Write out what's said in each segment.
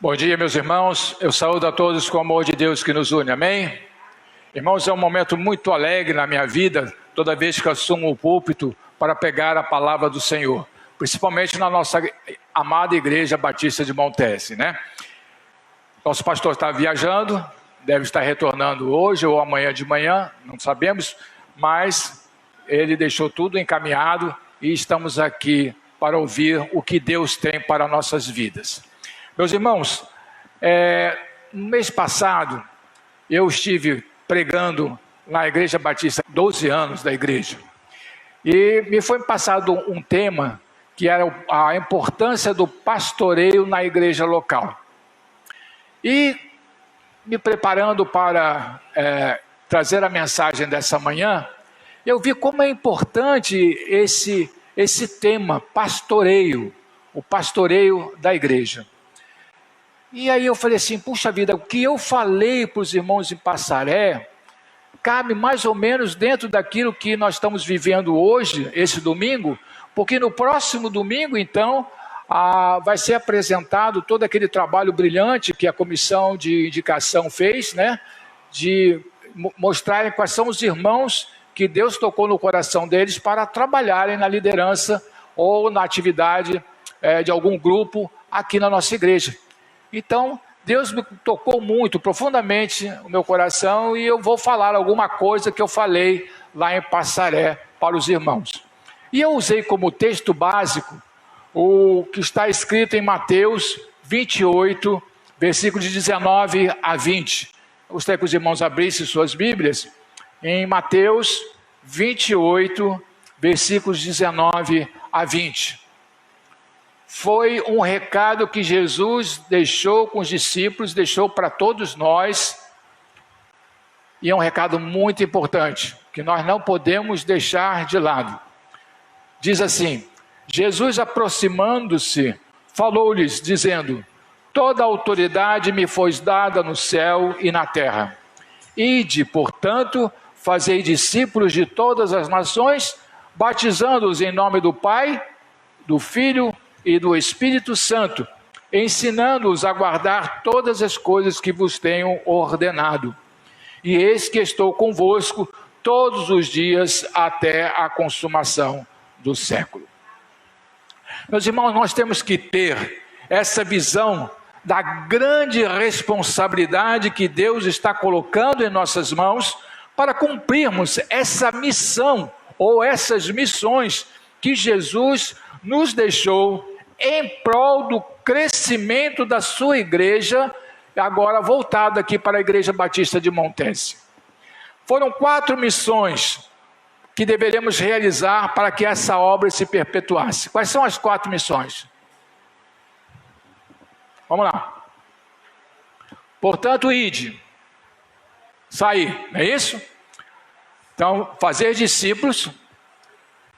Bom dia, meus irmãos. Eu saúdo a todos com o amor de Deus que nos une. Amém? Irmãos, é um momento muito alegre na minha vida, toda vez que assumo o púlpito para pregar a palavra do Senhor, principalmente na nossa amada Igreja Batista de Montese, né? Nosso pastor está viajando, deve estar retornando hoje ou amanhã de manhã, não sabemos, mas ele deixou tudo encaminhado e estamos aqui para ouvir o que Deus tem para nossas vidas. Meus irmãos, no mês passado, eu estive pregando na Igreja Batista, 12 anos da igreja, e me foi passado um tema que era a importância do pastoreio na igreja local. E me preparando para trazer a mensagem dessa manhã, eu vi como é importante esse tema, pastoreio, o pastoreio da igreja. E aí eu falei assim, puxa vida, o que eu falei para os irmãos em Passaré, cabe mais ou menos dentro daquilo que nós estamos vivendo hoje, esse domingo, porque no próximo domingo, então, vai ser apresentado todo aquele trabalho brilhante que a comissão de indicação fez, né? De mostrarem quais são os irmãos que Deus tocou no coração deles para trabalharem na liderança ou na atividade de algum grupo aqui na nossa igreja. Então, Deus me tocou muito, profundamente o meu coração, e eu vou falar alguma coisa que eu falei lá em Passaré para os irmãos. E eu usei como texto básico o que está escrito em Mateus 28, versículos de 19 a 20. Eu gostaria que os irmãos abrissem suas Bíblias em Mateus 28, versículos 19 a 20. Foi um recado que Jesus deixou com os discípulos, deixou para todos nós, e é um recado muito importante, que nós não podemos deixar de lado. Diz assim, Jesus aproximando-se, falou-lhes, dizendo, toda a autoridade me foi dada no céu e na terra. Ide, portanto, fazei discípulos de todas as nações, batizando-os em nome do Pai, do Filho e do Espírito Santo, ensinando-os a guardar todas as coisas que vos tenho ordenado. E eis que estou convosco todos os dias até a consumação do século. Meus irmãos, nós temos que ter essa visão da grande responsabilidade que Deus está colocando em nossas mãos para cumprirmos essa missão ou essas missões que Jesus nos deixou em prol do crescimento da sua igreja, agora voltado aqui para a Igreja Batista de Montese. Foram 4 missões que deveremos realizar para que essa obra se perpetuasse. Quais são as 4 missões? Vamos lá. Portanto, ide, sair, não é isso? Então, fazer discípulos,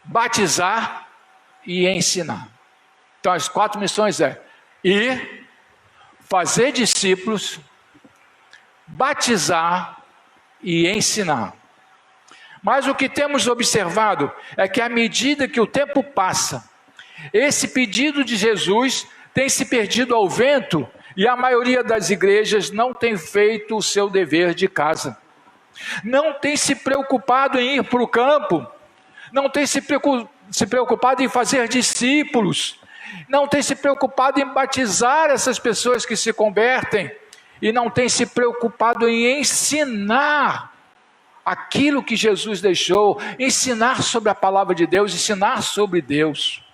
batizar e ensinar. Então, as 4 missões ir, fazer discípulos, batizar e ensinar. Mas o que temos observado é que à medida que o tempo passa, esse pedido de Jesus tem se perdido ao vento e a maioria das igrejas não tem feito o seu dever de casa. Não tem se preocupado em ir para o campo, não tem se preocupado em fazer discípulos, não tem se preocupado em batizar essas pessoas que se convertem, e não tem se preocupado em ensinar aquilo que Jesus deixou, ensinar sobre a palavra de Deus, ensinar sobre Deus.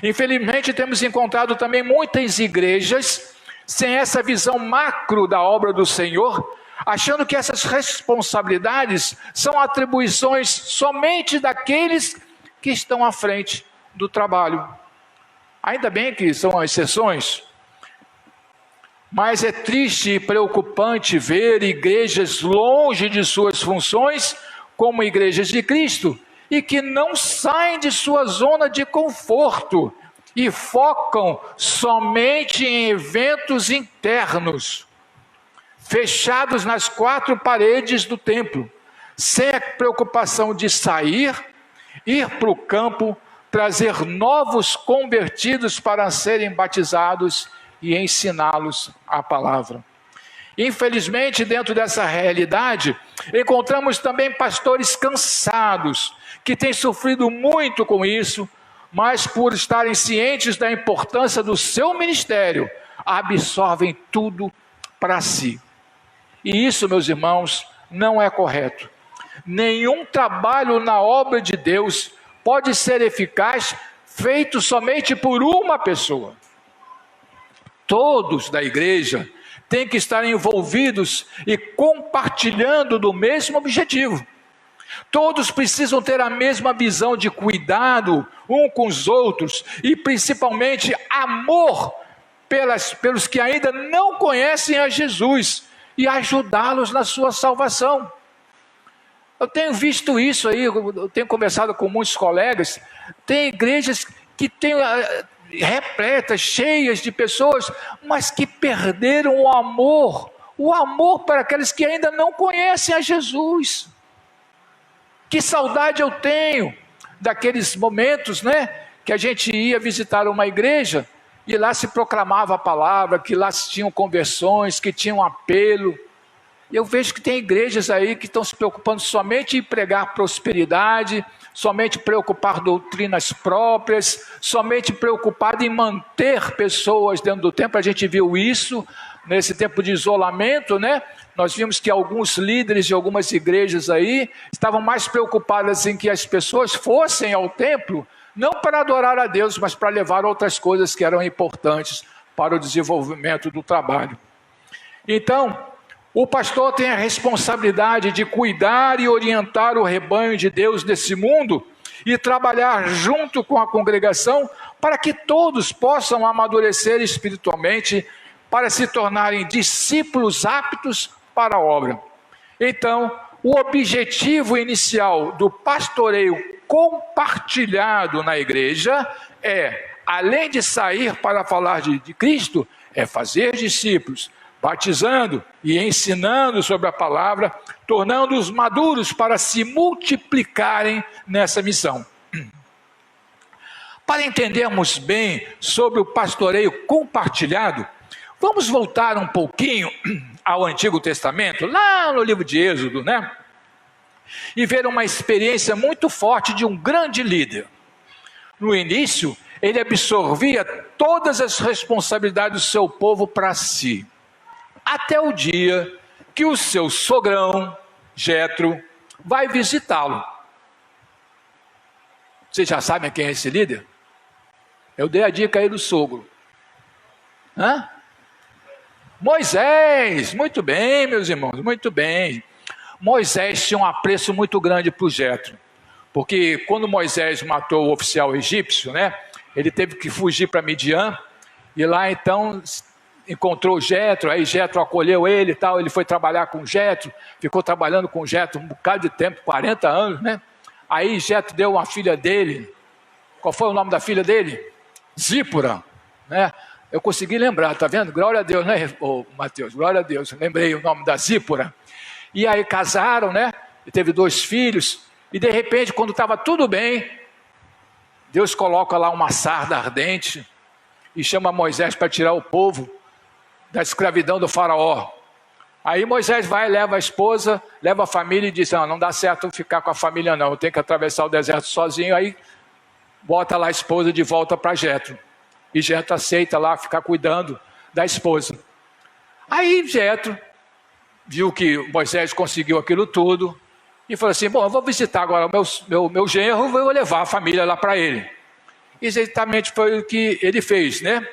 Infelizmente temos encontrado também muitas igrejas sem essa visão macro da obra do Senhor, achando que essas responsabilidades são atribuições somente daqueles que estão à frente do trabalho. Ainda bem que são exceções, mas é triste e preocupante ver igrejas longe de suas funções, como igrejas de Cristo, e que não saem de sua zona de conforto e focam somente em eventos internos, fechados nas 4 paredes do templo, sem a preocupação de sair, ir para o campo, trazer novos convertidos para serem batizados e ensiná-los a palavra. Infelizmente, dentro dessa realidade, encontramos também pastores cansados, que têm sofrido muito com isso, mas por estarem cientes da importância do seu ministério, absorvem tudo para si. E isso, meus irmãos, não é correto. Nenhum trabalho na obra de Deus pode ser eficaz feito somente por uma pessoa. Todos da igreja têm que estar envolvidos e compartilhando do mesmo objetivo. Todos precisam ter a mesma visão de cuidado um com os outros e principalmente amor pelos que ainda não conhecem a Jesus e ajudá-los na sua salvação. Eu tenho visto isso aí, eu tenho conversado com muitos colegas, tem igrejas que têm repletas, cheias de pessoas, mas que perderam o amor para aqueles que ainda não conhecem a Jesus. Que saudade eu tenho daqueles momentos, né, que a gente ia visitar uma igreja e lá se proclamava a palavra, que lá se tinham conversões, que tinham apelo. Eu vejo que tem igrejas aí que estão se preocupando somente em pregar prosperidade, somente preocupar doutrinas próprias, somente preocupado em manter pessoas dentro do templo. A gente viu isso nesse tempo de isolamento, né? Nós vimos que alguns líderes de algumas igrejas aí estavam mais preocupados em que as pessoas fossem ao templo, não para adorar a Deus, mas para levar outras coisas que eram importantes para o desenvolvimento do trabalho. Então, o pastor tem a responsabilidade de cuidar e orientar o rebanho de Deus nesse mundo e trabalhar junto com a congregação para que todos possam amadurecer espiritualmente para se tornarem discípulos aptos para a obra. Então, o objetivo inicial do pastoreio compartilhado na igreja é, além de sair para falar de Cristo, é fazer discípulos, batizando e ensinando sobre a palavra, tornando-os maduros para se multiplicarem nessa missão. Para entendermos bem sobre o pastoreio compartilhado, vamos voltar um pouquinho ao Antigo Testamento, lá no livro de Êxodo, né? E ver uma experiência muito forte de um grande líder. No início, ele absorvia todas as responsabilidades do seu povo para si. Até o dia que o seu sogrão, Jetro, vai visitá-lo. Vocês já sabem quem é esse líder? Eu dei a dica aí do sogro. Moisés, muito bem, meus irmãos, muito bem. Moisés tinha um apreço muito grande para o Jetro, porque quando Moisés matou o oficial egípcio, né, ele teve que fugir para Midian, e lá então encontrou Jetro, aí Jetro acolheu ele e tal, ele foi trabalhar com Jetro, ficou trabalhando com Jetro um bocado de tempo, 40 anos, né? Aí Jetro deu uma filha dele, qual foi o nome da filha dele? Zípora, né? Eu consegui lembrar, tá vendo? Glória a Deus, né, Mateus? Glória a Deus, lembrei o nome da Zípora. E aí casaram, né? E teve 2 filhos, e de repente, quando estava tudo bem, Deus coloca lá uma sarda ardente e chama Moisés para tirar o povo da escravidão do faraó. Aí Moisés vai, leva a esposa, leva a família e diz, não dá certo ficar com a família não, eu tenho que atravessar o deserto sozinho. Aí bota lá a esposa de volta para Jetro. E Jetro aceita lá ficar cuidando da esposa. Aí Jetro viu que Moisés conseguiu aquilo tudo e falou assim, bom, eu vou visitar agora o meu genro, vou levar a família lá para ele. E exatamente foi o que ele fez, né?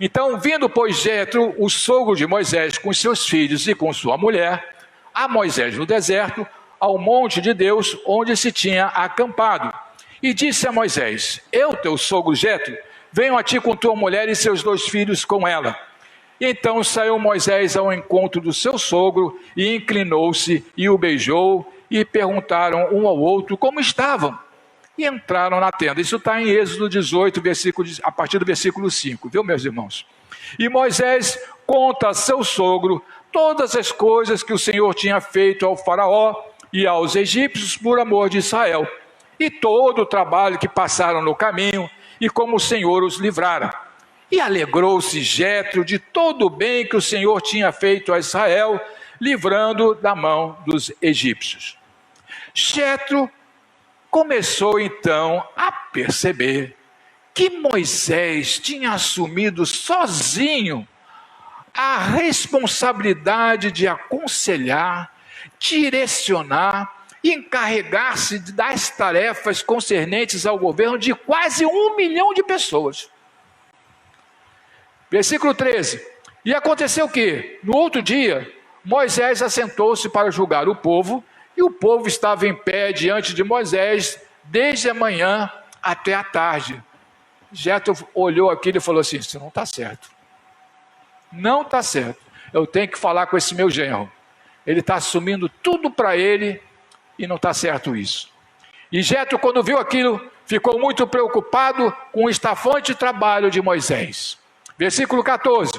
Então, vindo, pois, Jetro, o sogro de Moisés, com seus filhos e com sua mulher, a Moisés no deserto, ao monte de Deus, onde se tinha acampado. E disse a Moisés, eu, teu sogro Jetro, venho a ti com tua mulher e seus 2 filhos com ela. E então saiu Moisés ao encontro do seu sogro, e inclinou-se e o beijou, e perguntaram um ao outro como estavam. E entraram na tenda. Isso está em Êxodo 18, a partir do versículo 5, viu, meus irmãos? E Moisés conta a seu sogro todas as coisas que o Senhor tinha feito ao faraó e aos egípcios por amor de Israel, e todo o trabalho que passaram no caminho, e como o Senhor os livrara. E alegrou-se Jetro de todo o bem que o Senhor tinha feito a Israel, livrando da mão dos egípcios. Jetro começou então a perceber que Moisés tinha assumido sozinho a responsabilidade de aconselhar, direcionar e encarregar-se das tarefas concernentes ao governo de quase 1 milhão de pessoas. Versículo 13. E aconteceu que, no outro dia, Moisés assentou-se para julgar o povo, e o povo estava em pé diante de Moisés, desde a manhã até a tarde. Jetro olhou aquilo e falou assim: isso não está certo. Não está certo. Eu tenho que falar com esse meu genro. Ele está assumindo tudo para ele e não está certo isso. E Jetro, quando viu aquilo, ficou muito preocupado com o estafante trabalho de Moisés. Versículo 14.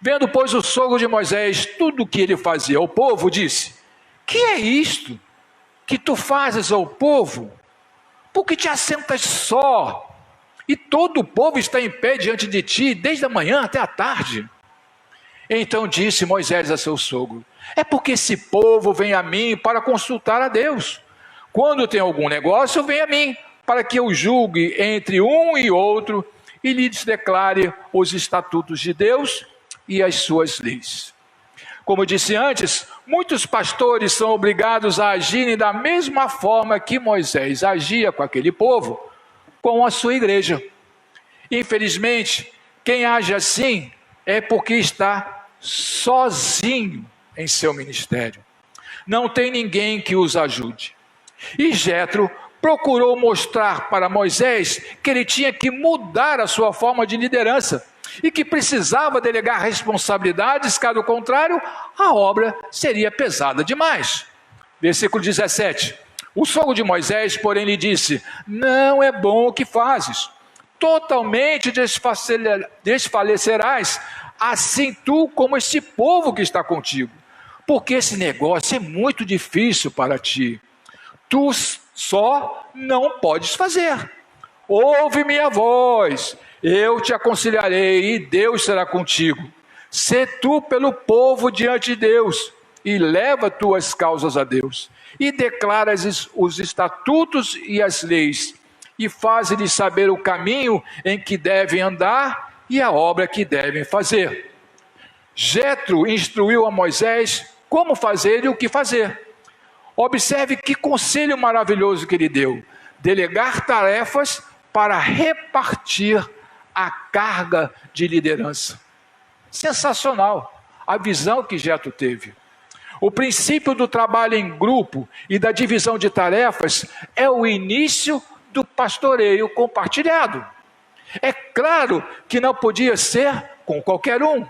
Vendo, pois, o sogro de Moisés tudo o que ele fazia ao povo, disse: que é isto que tu fazes ao povo? Porque te assentas só, e todo o povo está em pé diante de ti, desde a manhã até a tarde. Então disse Moisés a seu sogro: é porque esse povo vem a mim para consultar a Deus. Quando tem algum negócio, vem a mim, para que eu julgue entre um e outro, e lhes declare os estatutos de Deus e as suas leis. Como disse antes, muitos pastores são obrigados a agirem da mesma forma que Moisés agia com aquele povo, com a sua igreja. Infelizmente, quem age assim é porque está sozinho em seu ministério. Não tem ninguém que os ajude. E Jetro procurou mostrar para Moisés que ele tinha que mudar a sua forma de liderança e que precisava delegar responsabilidades, caso contrário, a obra seria pesada demais. Versículo 17. O sogro de Moisés, porém, lhe disse: não é bom o que fazes, totalmente desfalecerás, assim tu como este povo que está contigo, porque esse negócio é muito difícil para ti. Tu só não podes fazer. Ouve minha voz, eu te aconselharei e Deus será contigo. Sê tu pelo povo diante de Deus e leva tuas causas a Deus. E declaras os estatutos e as leis e faz-lhes saber o caminho em que devem andar e a obra que devem fazer. Jetro instruiu a Moisés como fazer e o que fazer. Observe que conselho maravilhoso que ele deu: delegar tarefas para repartir a carga de liderança. Sensacional a visão que Jetro teve. O princípio do trabalho em grupo e da divisão de tarefas é o início do pastoreio compartilhado. É claro que não podia ser com qualquer um.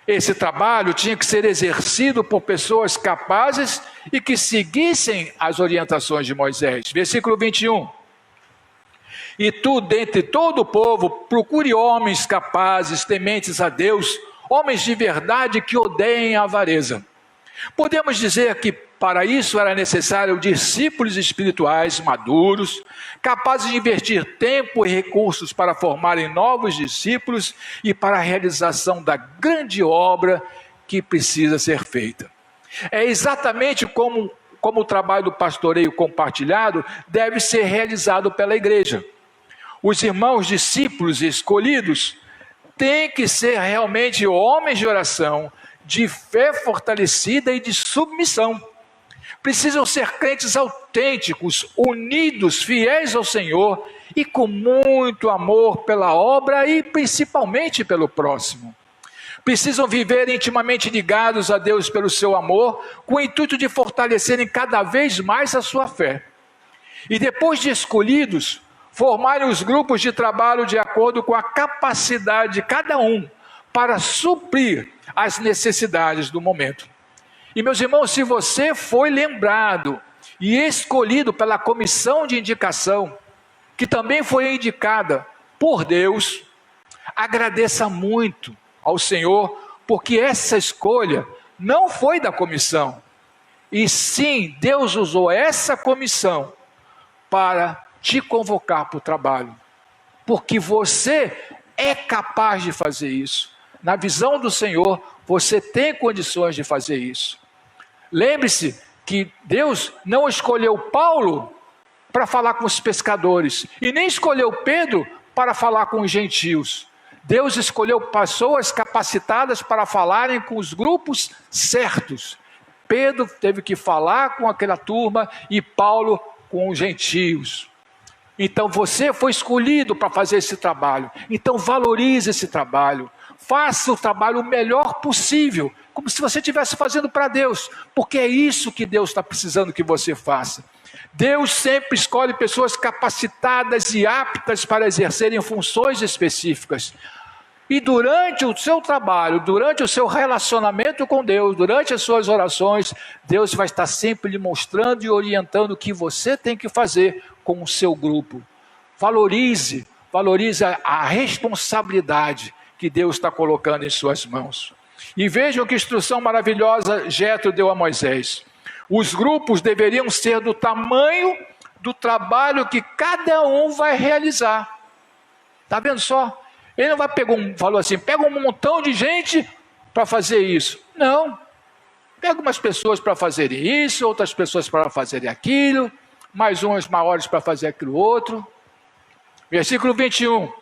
Esse trabalho tinha que ser exercido por pessoas capazes e que seguissem as orientações de Moisés. Versículo 21. E tu, dentre todo o povo, procure homens capazes, tementes a Deus, homens de verdade que odeiem a avareza. Podemos dizer que para isso era necessário discípulos espirituais maduros, capazes de investir tempo e recursos para formarem novos discípulos e para a realização da grande obra que precisa ser feita. É exatamente como o trabalho do pastoreio compartilhado deve ser realizado pela igreja. Os irmãos discípulos escolhidos têm que ser realmente homens de oração, de fé fortalecida e de submissão. Precisam ser crentes autênticos, unidos, fiéis ao Senhor e com muito amor pela obra e principalmente pelo próximo. Precisam viver intimamente ligados a Deus pelo seu amor, com o intuito de fortalecerem cada vez mais a sua fé. E depois de escolhidos, formarem os grupos de trabalho de acordo com a capacidade de cada um para suprir as necessidades do momento. E meus irmãos, se você foi lembrado e escolhido pela comissão de indicação, que também foi indicada por Deus, agradeça muito ao Senhor, porque essa escolha não foi da comissão, e sim, Deus usou essa comissão para te convocar para o trabalho. porque você é capaz de fazer isso. Na visão do Senhor, você tem condições de fazer isso. Lembre-se que Deus não escolheu Paulo para falar com os pescadores, e nem escolheu Pedro para falar com os gentios. Deus escolheu pessoas capacitadas para falarem com os grupos certos. Pedro teve que falar com aquela turma e Paulo com os gentios. Então você foi escolhido para fazer esse trabalho. Então valorize esse trabalho. Faça o trabalho o melhor possível, como se você estivesse fazendo para Deus, porque é isso que Deus está precisando que você faça. Deus sempre escolhe pessoas capacitadas e aptas para exercerem funções específicas. E durante o seu trabalho, durante o seu relacionamento com Deus, durante as suas orações, Deus vai estar sempre lhe mostrando e orientando o que você tem que fazer com o seu grupo. Valorize a responsabilidade que Deus está colocando em suas mãos. E vejam que instrução maravilhosa Jetro deu a Moisés. Os grupos deveriam ser do tamanho do trabalho que cada um vai realizar. Está vendo só? Ele não vai falou assim, pega um montão de gente para fazer isso. Não. Pega umas pessoas para fazerem isso, outras pessoas para fazerem aquilo, mais uns maiores para fazer aquilo outro. Versículo 21.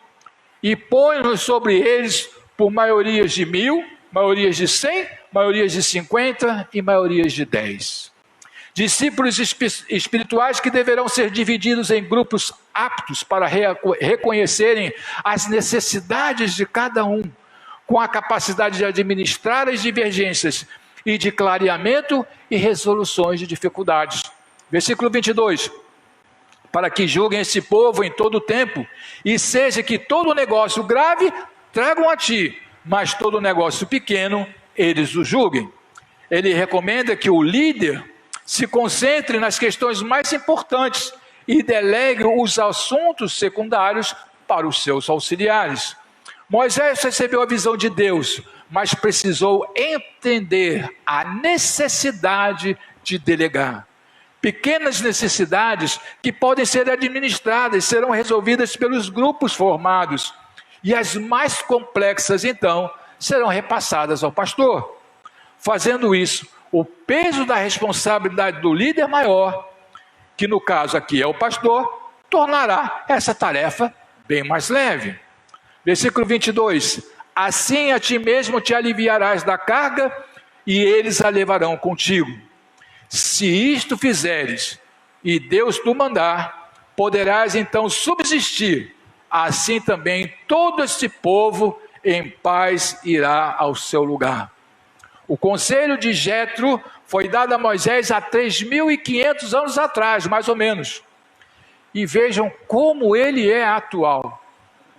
E põe-nos sobre eles por maiorias de 1000, maiorias de 100, maiorias de 50 e maiorias de 10. Discípulos espirituais que deverão ser divididos em grupos aptos para reconhecerem as necessidades de cada um, com a capacidade de administrar as divergências e de clareamento e resoluções de dificuldades. Versículo 22. Para que julguem esse povo em todo o tempo, e seja que todo negócio grave tragam a ti, mas todo negócio pequeno eles o julguem. Ele recomenda que o líder se concentre nas questões mais importantes e delegue os assuntos secundários para os seus auxiliares. Moisés recebeu a visão de Deus, mas precisou entender a necessidade de delegar. Pequenas necessidades que podem ser administradas serão resolvidas pelos grupos formados, e as mais complexas, então, serão repassadas ao pastor. Fazendo isso, o peso da responsabilidade do líder maior, que no caso aqui é o pastor, tornará essa tarefa bem mais leve. Versículo 22. Assim a ti mesmo te aliviarás da carga, e eles a levarão contigo. Se isto fizeres, e Deus tu mandar, poderás então subsistir. Assim também todo este povo em paz irá ao seu lugar. O conselho de Jetro foi dado a Moisés há 3.500 anos atrás, mais ou menos. E vejam como ele é atual,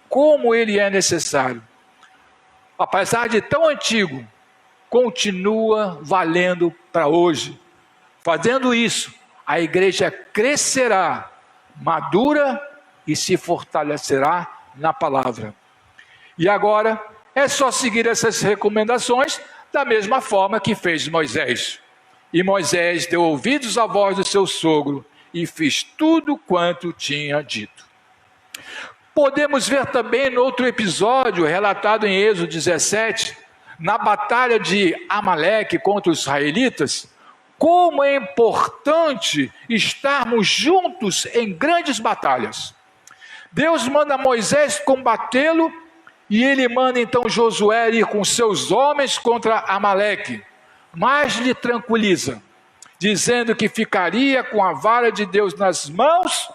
como ele é necessário. Apesar de tão antigo, continua valendo para hoje. Fazendo isso, a igreja crescerá, madura e se fortalecerá na palavra. E agora é só seguir essas recomendações da mesma forma que fez Moisés. E Moisés deu ouvidos à voz do seu sogro e fez tudo quanto tinha dito. Podemos ver também no outro episódio, relatado em Êxodo 17, na batalha de Amaleque contra os israelitas, como é importante estarmos juntos em grandes batalhas. Deus manda Moisés combatê-lo, e ele manda então Josué ir com seus homens contra Amaleque, mas lhe tranquiliza, dizendo que ficaria com a vara de Deus nas mãos,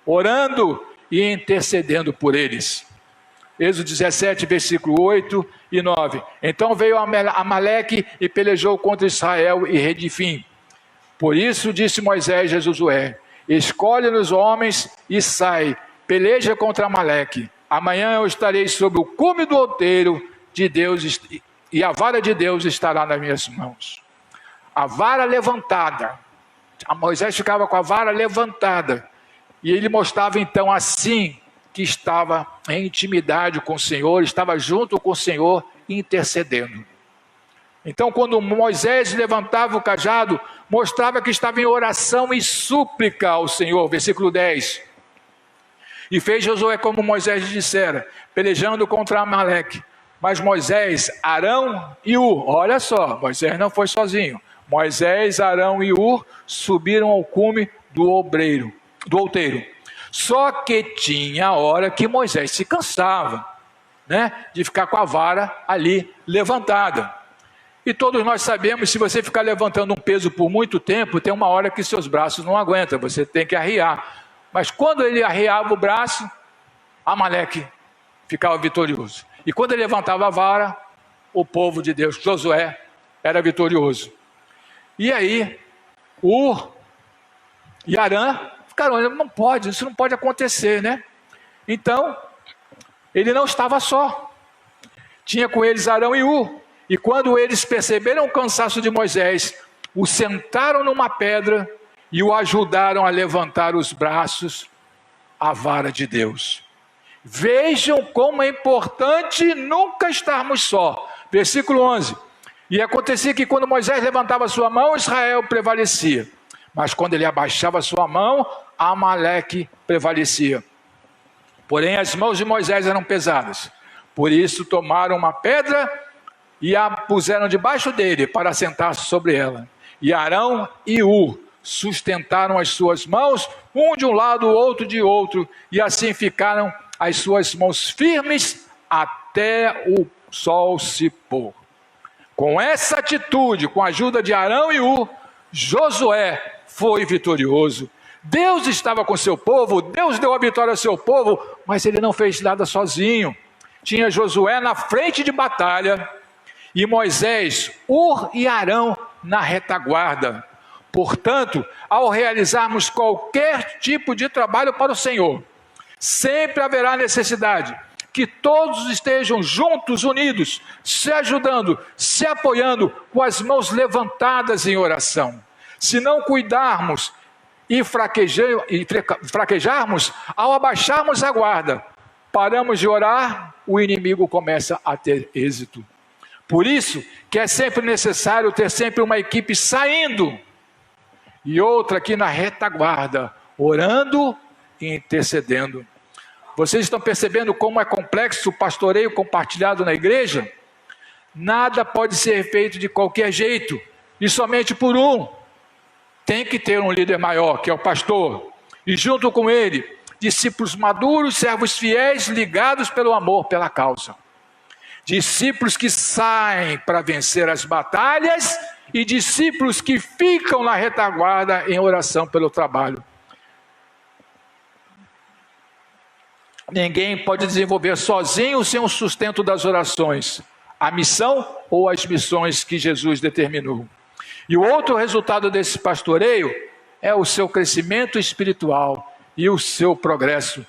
orando e intercedendo por eles. Êxodo 17, versículo 8 e 9. Então veio Amaleque e pelejou contra Israel e Redifim. Por isso disse Moisés a Josué: escolhe-nos homens e sai, peleja contra Amaleque. Amanhã eu estarei sobre o cume do outeiro de Deus, e a vara de Deus estará nas minhas mãos. A vara levantada. Moisés ficava com a vara levantada. E ele mostrava então assim que estava em intimidade com o Senhor, estava junto com o Senhor intercedendo. Então quando Moisés levantava o cajado, mostrava que estava em oração e súplica ao Senhor. Versículo 10. E fez Josué como Moisés lhe dissera, pelejando contra Amaleque. Mas Moisés, Arão e Hur, olha só, Moisés não foi sozinho. Moisés, Arão e Hur subiram ao cume do outeiro. Só que tinha hora que Moisés se cansava, né, de ficar com a vara ali levantada. E todos nós sabemos, se você ficar levantando um peso por muito tempo, tem uma hora que seus braços não aguentam, você tem que arriar. Mas quando ele arriava o braço, Amaleque ficava vitorioso. E quando ele levantava a vara, o povo de Deus, Josué, era vitorioso. E aí, Hur e Arã ficaram olhando, não pode, isso não pode acontecer, né? Então, ele não estava só. Tinha com eles Arão e Hur. E quando eles perceberam o cansaço de Moisés, o sentaram numa pedra e o ajudaram a levantar os braços à vara de Deus. Vejam como é importante nunca estarmos só. Versículo 11. E acontecia que quando Moisés levantava sua mão, Israel prevalecia. Mas quando ele abaixava sua mão, Amaleque prevalecia. Porém, as mãos de Moisés eram pesadas. Por isso tomaram uma pedra e a puseram debaixo dele para sentar-se sobre ela. E Arão e Hur sustentaram as suas mãos, um de um lado, o outro de outro, e assim ficaram as suas mãos firmes até o sol se pôr. Com essa atitude, com a ajuda de Arão e Hur, Josué foi vitorioso. Deus estava com seu povo, Deus deu a vitória ao seu povo, mas ele não fez nada sozinho. Tinha Josué na frente de batalha e Moisés, Hur e Arão na retaguarda. Portanto, ao realizarmos qualquer tipo de trabalho para o Senhor, sempre haverá necessidade que todos estejam juntos, unidos, se ajudando, se apoiando, com as mãos levantadas em oração. Se não cuidarmos e fraquejarmos, ao abaixarmos a guarda, paramos de orar, o inimigo começa a ter êxito. Por isso que é sempre necessário ter sempre uma equipe saindo e outra aqui na retaguarda, orando e intercedendo. Vocês estão percebendo como é complexo o pastoreio compartilhado na igreja? Nada pode ser feito de qualquer jeito e somente por um. Tem que ter um líder maior, que é o pastor, e junto com ele, discípulos maduros, servos fiéis, ligados pelo amor, pela causa. Discípulos que saem para vencer as batalhas e discípulos que ficam na retaguarda em oração pelo trabalho. Ninguém pode desenvolver sozinho sem o sustento das orações, a missão ou as missões que Jesus determinou. E o outro resultado desse pastoreio é o seu crescimento espiritual e o seu progresso.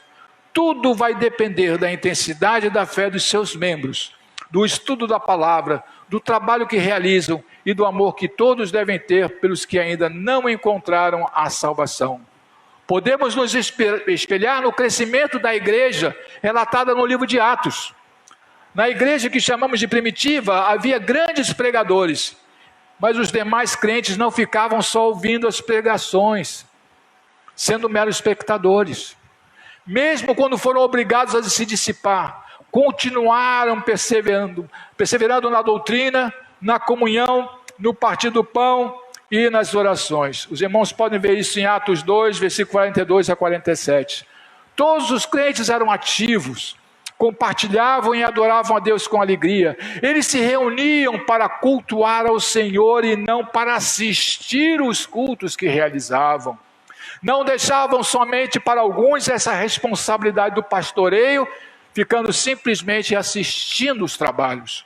Tudo vai depender da intensidade da fé dos seus membros, do estudo da palavra, do trabalho que realizam e do amor que todos devem ter pelos que ainda não encontraram a salvação. Podemos nos espelhar no crescimento da igreja relatada no livro de Atos. Na igreja que chamamos de primitiva, havia grandes pregadores, mas os demais crentes não ficavam só ouvindo as pregações, sendo meros espectadores. Mesmo quando foram obrigados a se dissipar, continuaram perseverando na doutrina, na comunhão, no partir do pão e nas orações. Os irmãos podem ver isso em Atos 2, versículo 42 a 47. Todos os crentes eram ativos, compartilhavam e adoravam a Deus com alegria. Eles se reuniam para cultuar ao Senhor e não para assistir os cultos que realizavam. Não deixavam somente para alguns essa responsabilidade do pastoreio, ficando simplesmente assistindo os trabalhos.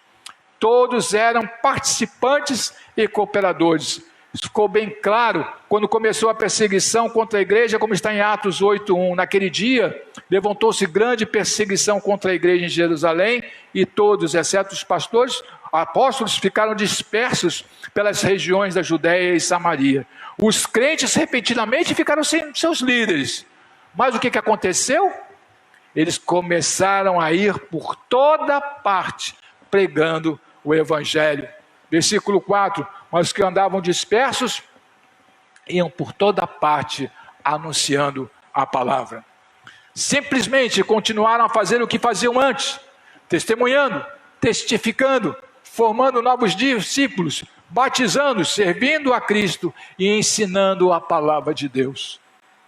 Todos eram participantes e cooperadores. Isso ficou bem claro quando começou a perseguição contra a igreja, como está em Atos 8:1. Naquele dia, levantou-se grande perseguição contra a igreja em Jerusalém, e todos, exceto os pastores, apóstolos, ficaram dispersos pelas regiões da Judéia e Samaria. Os crentes repentinamente ficaram sem seus líderes. Mas o que aconteceu? Eles começaram a ir por toda parte, pregando o evangelho. Versículo 4, mas os que andavam dispersos, iam por toda parte, anunciando a palavra. Simplesmente continuaram a fazer o que faziam antes, testemunhando, testificando, formando novos discípulos, batizando, servindo a Cristo e ensinando a palavra de Deus.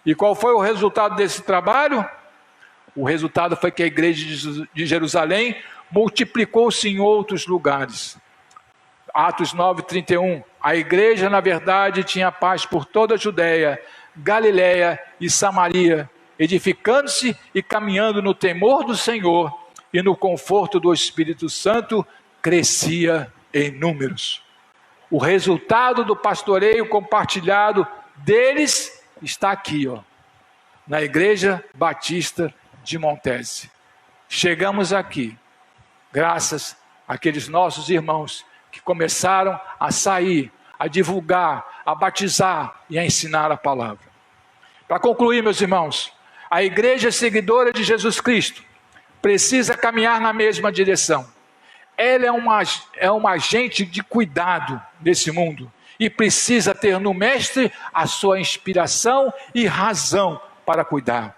E qual foi o resultado desse trabalho? O resultado foi que a igreja de Jerusalém multiplicou-se em outros lugares. Atos 9:31. A igreja, na verdade, tinha paz por toda a Judéia, Galiléia e Samaria, edificando-se e caminhando no temor do Senhor e no conforto do Espírito Santo, crescia em números. O resultado do pastoreio compartilhado deles está aqui, na Igreja Batista de Montese. Chegamos aqui graças àqueles nossos irmãos que começaram a sair, a divulgar, a batizar e a ensinar a palavra. Para concluir, meus irmãos, a igreja seguidora de Jesus Cristo precisa caminhar na mesma direção. Ela é uma agente de cuidado nesse mundo e precisa ter no Mestre a sua inspiração e razão para cuidar.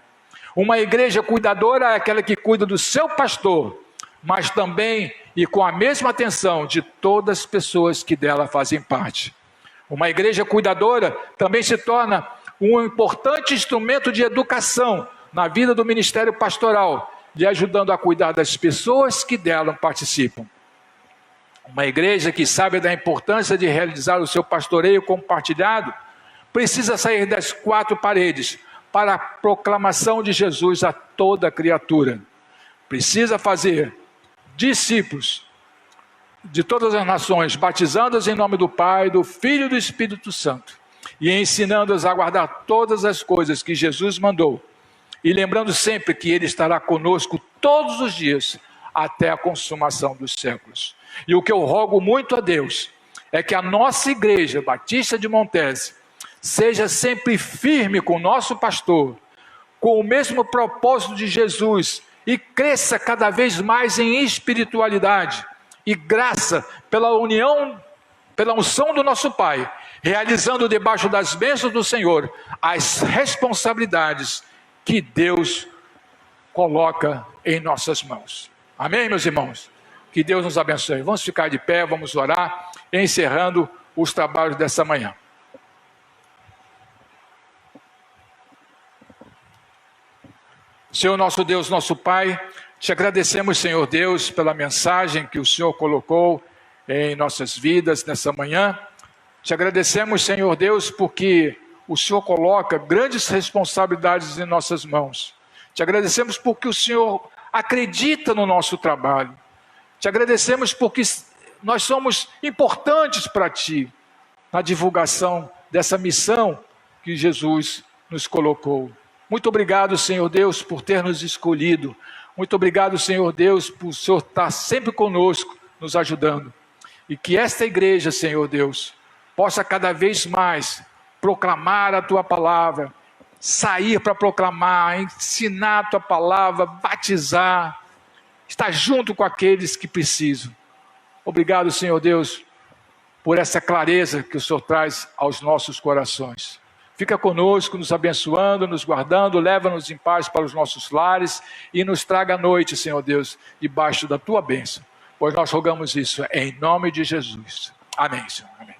Uma igreja cuidadora é aquela que cuida do seu pastor, mas também e com a mesma atenção de todas as pessoas que dela fazem parte. Uma igreja cuidadora também se torna um importante instrumento de educação na vida do ministério pastoral, lhe ajudando a cuidar das pessoas que dela participam. Uma igreja que sabe da importância de realizar o seu pastoreio compartilhado, precisa sair das quatro paredes para a proclamação de Jesus a toda a criatura. Precisa fazer discípulos de todas as nações, batizando-os em nome do Pai, do Filho e do Espírito Santo, e ensinando-os a guardar todas as coisas que Jesus mandou, e lembrando sempre que Ele estará conosco todos os dias, até a consumação dos séculos. E o que eu rogo muito a Deus, é que a nossa Igreja Batista de Montese, seja sempre firme com o nosso pastor, com o mesmo propósito de Jesus, e cresça cada vez mais em espiritualidade e graça pela união, pela unção do nosso Pai, realizando debaixo das bênçãos do Senhor as responsabilidades que Deus coloca em nossas mãos. Amém, meus irmãos? Que Deus nos abençoe. Vamos ficar de pé, vamos orar, encerrando os trabalhos dessa manhã. Senhor nosso Deus, nosso Pai, te agradecemos, Senhor Deus, pela mensagem que o Senhor colocou em nossas vidas nessa manhã. Te agradecemos, Senhor Deus, porque o Senhor coloca grandes responsabilidades em nossas mãos. Te agradecemos porque o Senhor acredita no nosso trabalho. Te agradecemos porque nós somos importantes para Ti, na divulgação dessa missão que Jesus nos colocou. Muito obrigado, Senhor Deus, por ter nos escolhido. Muito obrigado, Senhor Deus, por o Senhor estar sempre conosco, nos ajudando. E que esta igreja, Senhor Deus, possa cada vez mais proclamar a Tua palavra, sair para proclamar, ensinar a Tua palavra, batizar, estar junto com aqueles que precisam. Obrigado, Senhor Deus, por essa clareza que o Senhor traz aos nossos corações. Fica conosco, nos abençoando, nos guardando, leva-nos em paz para os nossos lares e nos traga a noite, Senhor Deus, debaixo da Tua bênção. Pois nós rogamos isso em nome de Jesus. Amém, Senhor. Amém.